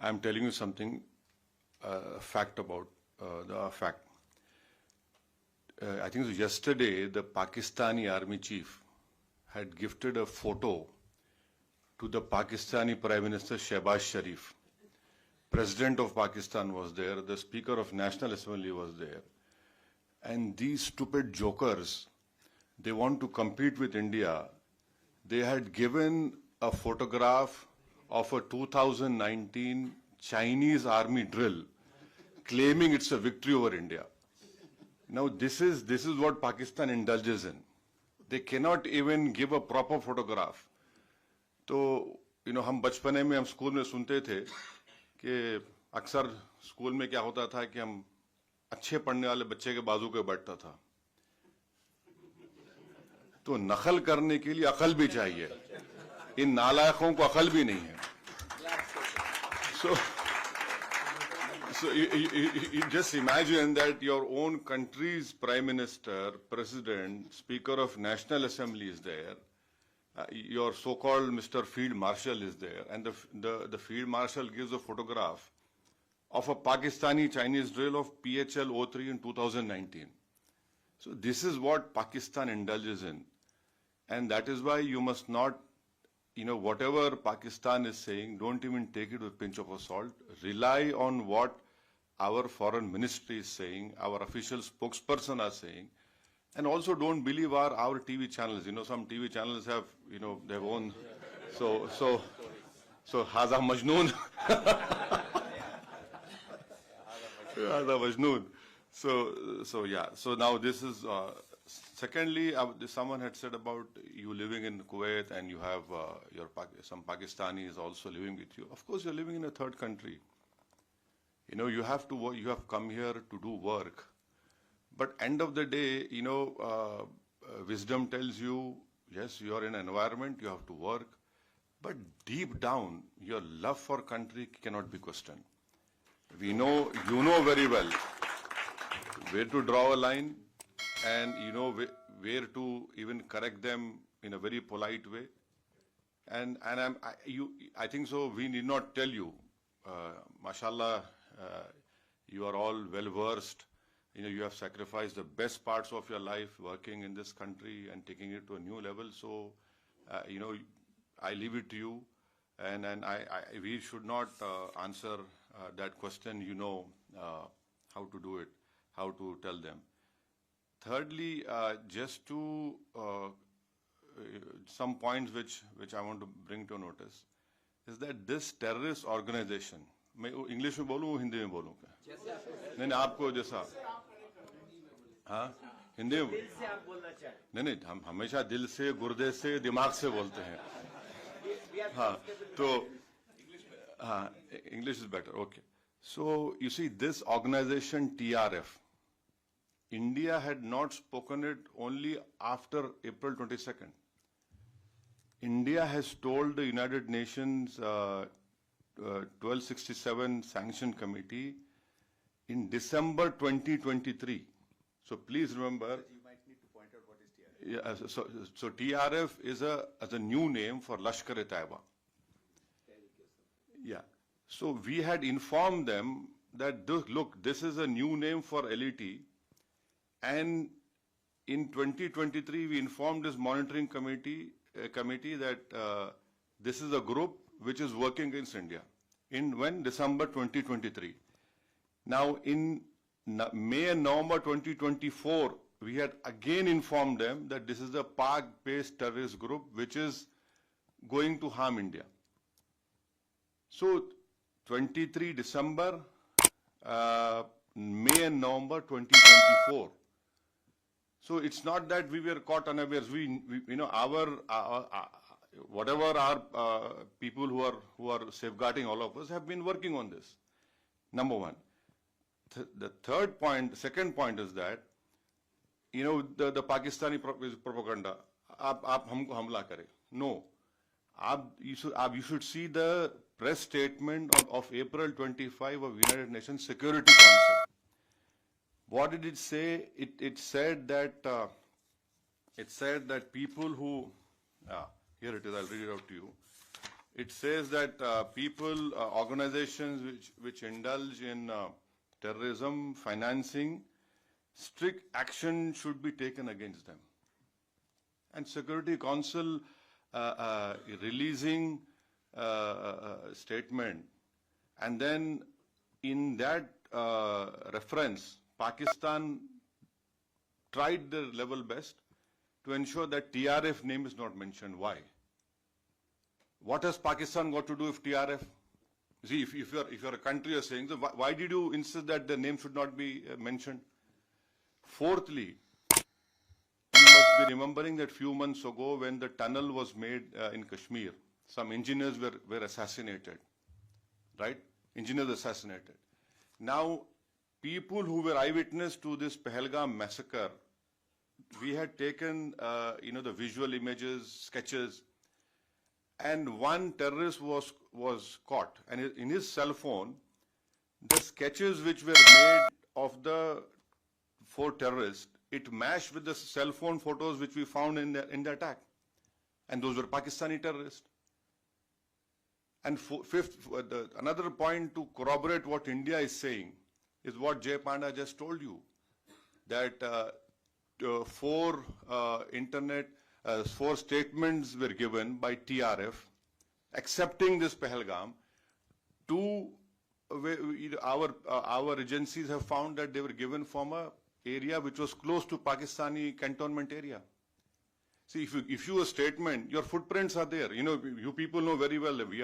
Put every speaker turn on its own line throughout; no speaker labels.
I'm telling you something, fact about the fact. I think yesterday the Pakistani army chief had gifted a photo to the Pakistani Prime Minister Shehbaz Sharif. President of Pakistan was there, the Speaker of National Assembly was there. And these stupid jokers, they want to compete with India. They had given a photograph of a 2019 Chinese army drill, claiming it's a victory over India. Now this is what Pakistan indulges in. They cannot even give a proper photograph. तो हम बचपने में हम school में सुनते थे कि अक्सर स्कूल में क्या होता था कि हम अच्छे पढ़ने वाले बच्चे के बाजू पे बैठता था. तो नकल करने के लिए अकल भी चाहिए. इन नालायकों को अकल भी नहीं है. So you just imagine that your own country's prime minister, president, speaker of National Assembly is there. Your so-called Mr. Field Marshal is there, and the Field Marshal gives a photograph of a Pakistani Chinese drill of PHL-03 in 2019. So this is what Pakistan indulges in, and that is why you must not, whatever Pakistan is saying, don't even take it with a pinch of salt. Rely on what our foreign ministry is saying, our official spokesperson are saying. And also don't believe our TV channels. Some TV channels have, their own. So Haza Majnoon. Haza Majnoon. So yeah. So now this is, secondly, someone had said about you living in Kuwait and you have some Pakistanis also living with you. Of course, you're living in a third country. You have to work, you have come here to do work. But end of the day, wisdom tells you, yes, you are in an environment, you have to work. But deep down, your love for country cannot be questioned. You know very well where to draw a line, and where to even correct them in a very polite way. And I think so. We need not tell you, mashallah, you are all well versed. You have sacrificed the best parts of your life working in this country and taking it to a new level. So, I leave it to you, and we should not answer that question. How to do it, how to tell them. Thirdly, just to some points which I want to bring to notice is that this terrorist organization. मैं English में बोलूँ हिंदी में बोलूँ क्या? नहीं आपको जैसा हाँ हिंदी में नहीं हम हमेशा दिल से गुर्दे से दिमाग से बोलते हैं हाँ तो हाँ English is better. Okay, so you see this organization TRF, India had not spoken it only after April 22nd. India has told the United Nations 1267 Sanction Committee in December 2023. So please remember. You might need to point out what is TRF. Yeah, so TRF is a new name for Lashkar-e-Taiba. Yeah. So we had informed them that look, this is a new name for LET, and in 2023 we informed this monitoring committee that this is a group which is working against India. In when? December 2023. Now in May and November 2024, we had again informed them that this is a Pak-based terrorist group which is going to harm India. So 23 December, May and November 2024. So it's not that we were caught unawares. Whatever our people who are safeguarding all of us have been working on this. Number one. The second point is that, the Pakistani propaganda, आप हमको हमला करें. No. You should see the press statement of April 25 of United Nations Security Council. What did it say? It said that people who here it is. I'll read it out to you. It says that people, organizations which indulge in terrorism, financing, strict action should be taken against them. And Security Council releasing statement, and then in that reference, Pakistan tried their level best to ensure that TRF name is not mentioned. Why? What has Pakistan got to do with TRF? See, if you're a country, you're saying, so why did you insist that the name should not be mentioned? Fourthly, you must be remembering that few months ago when the tunnel was made in Kashmir, some engineers were assassinated, right? Engineers assassinated. Now, people who were eyewitness to this Pahalgam massacre, we had taken, the visual images, sketches, and one terrorist was caught. And in his cell phone, the sketches which were made of the 4 terrorists, it matched with the cell phone photos which we found in the attack. And those were Pakistani terrorists. And fifth, another point to corroborate what India is saying is what Jay Panda just told you, that 4 statements were given by TRF accepting this Pahalgam. Our agencies have found that they were given from a area which was close to Pakistani cantonment area. See, if you a statement, your footprints are there. You people know very well that we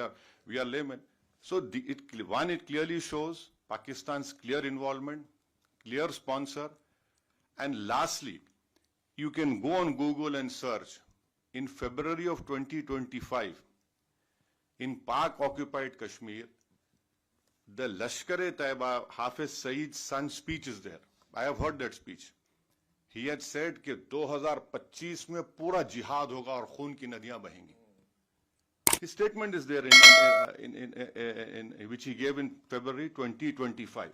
are laymen. So it clearly shows Pakistan's clear involvement, clear sponsor, and lastly, you can go on Google and search. In February of 2025, in Pak-occupied Kashmir, the Lashkar-e-Taiba Hafiz Saeed's son's speech is there. I have heard that speech. He had said कि 2025 में पूरा जिहाद होगा और खून की नदियां बहेंगी. His statement is there in which he gave in February 2025.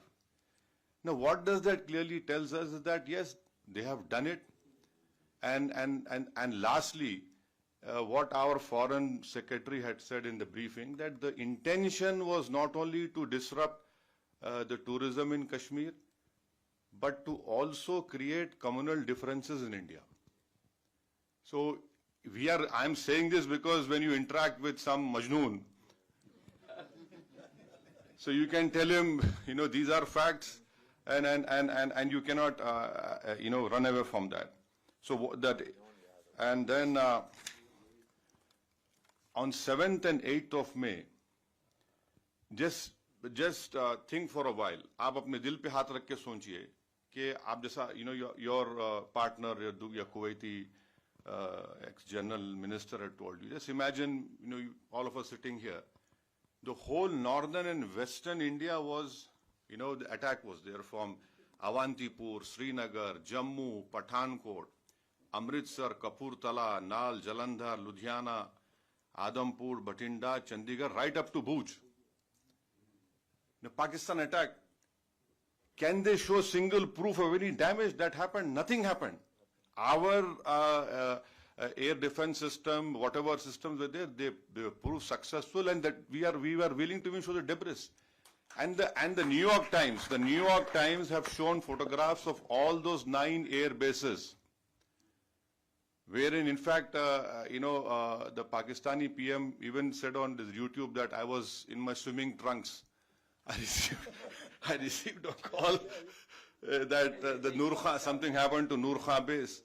Now, what does that clearly tells us is that yes, they have done it, and lastly, what our foreign secretary had said in the briefing, that the intention was not only to disrupt the tourism in Kashmir, but to also create communal differences in India. So I'm saying this because when you interact with some Majnoon, so you can tell him, these are facts, and you cannot, run away from that. So that, and then on 7th and 8th of May, just think for a while. आप अपने दिल पे हाथ रख के सोचिए कि आप जैसा, your partner, your Kuwaiti ex-general minister had told you. Just imagine, all of us sitting here. The whole northern and western India was, the attack was there from Awantipur, Srinagar, Jammu, Pathankot, Amritsar, Kapurthala, Nal, Jalandhar, Ludhiana, Adampur, Bathinda, Chandigarh, right up to Bhuj. The Pakistan attack, can they show single proof of any damage that happened? Nothing happened. Our air defense system, whatever systems were there, they proved successful, and that we were willing to even show the debris. And the New York Times have shown photographs of all those 9 air bases, wherein in fact, the Pakistani PM even said on this YouTube that I was in my swimming trunks. I received a call that the Nur Khan, something happened to Nur Khan base.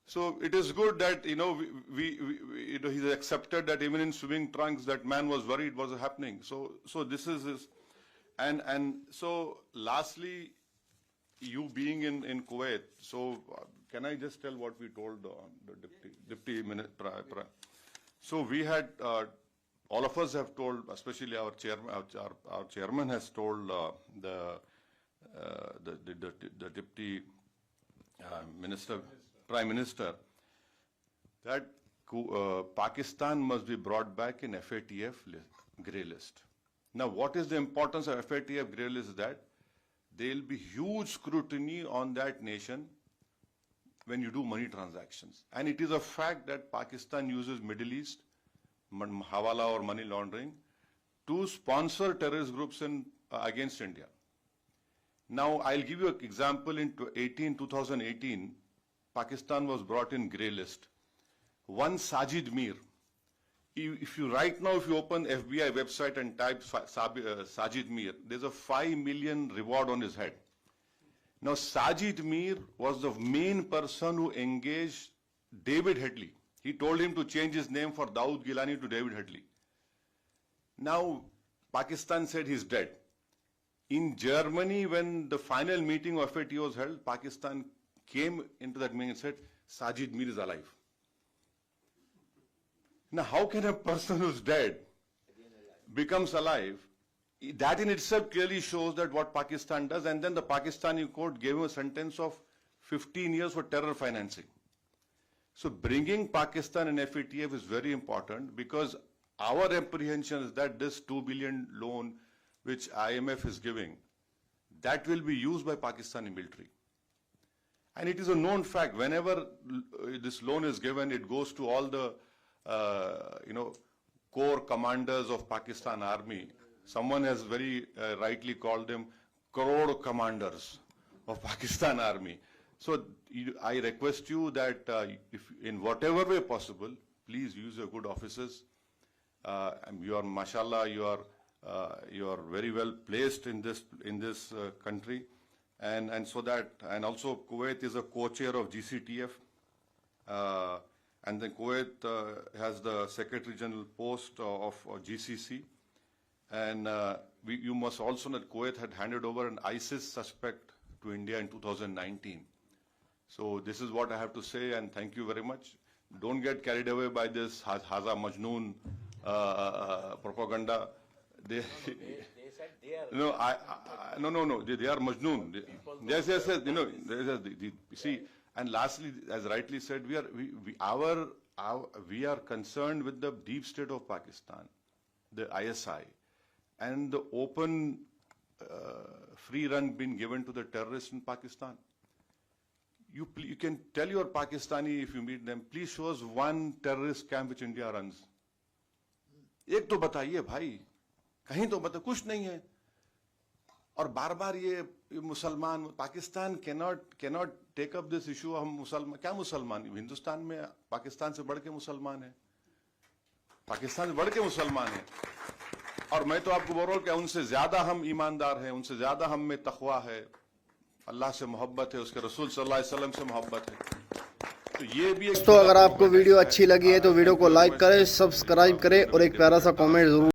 So it is good that, he's accepted that even in swimming trunks, that man was worried what was happening. So this is his, and so lastly, you being in Kuwait, so can I just tell what we told the deputy minister? So we had, all of us have told, especially our chairman, our chairman has told the deputy minister, prime minister, that Pakistan must be brought back in FATF grey list. Now, what is the importance of FATF grey list? Is that there will be huge scrutiny on that nation when you do money transactions. And it is a fact that Pakistan uses Middle East hawala or money laundering, to sponsor terrorist groups against India. Now, I'll give you an example. In 2018, Pakistan was brought in grey list. One Sajid Mir, if you open FBI website and type Sajid Mir, there's a 5 million reward on his head. Now, Sajid Mir was the main person who engaged David Headley. He told him to change his name for Dawood Gilani to David Headley. Now, Pakistan said he's dead. In Germany, when the final meeting of FATF was held, Pakistan came into that meeting and said, Sajid Mir is alive. Now, how can a person who's dead becomes alive? That in itself clearly shows that what Pakistan does, and then the Pakistani court gave him a sentence of 15 years for terror financing. So bringing Pakistan and FATF is very important, because our apprehension is that this 2 billion loan which IMF is giving, that will be used by Pakistani military. And it is a known fact, whenever this loan is given, it goes to all the core commanders of Pakistan army. Someone has very rightly called them crore commanders of Pakistan army. So I request you that if in whatever way possible, please use your good offices. You are, mashallah, you are very well placed in this country, and so that, and also Kuwait is a co-chair of GCTF, and then Kuwait has the Secretary General post of GCC, and you must also know that Kuwait had handed over an ISIS suspect to India in 2019. So this is what I have to say, and thank you very much. Don't get carried away by this Haza Majnoon propaganda. They said they are. No. They are Majnoon. Yes. See, and lastly, as rightly said, we are concerned with the deep state of Pakistan, the ISI, and the open free run being given to the terrorists in Pakistan. You can tell your Pakistani, if you meet them, please show us one terrorist camp which India runs. एक तो बताइए भाई, कहीं तो बताइए, कुछ नहीं है. और बार-बार ये मुसलमान, Pakistan cannot take up this issue. हम मुसलमान, क्या मुसलमान? हिंदुस्तान में पाकिस्तान से बढ़ के मुसलमान है, पाकिस्तान से बढ़ के मुसलमान है. और मैं तो आपको बोल रहा हूँ कि उनसे ज्यादा हम ईमानदार हैं, उनसे ज्यादा हम में तकवा है, अल्लाह से मोहब्बत है, उसके रसूल सल्लल्लाहु अलैहि वसल्लम से मोहब्बत है. तो ये भी एक,
तो अगर आपको वीडियो अच्छी लगी है तो वीडियो को लाइक करें, सब्सक्राइब करें और एक प्यारा सा कमेंट जरूर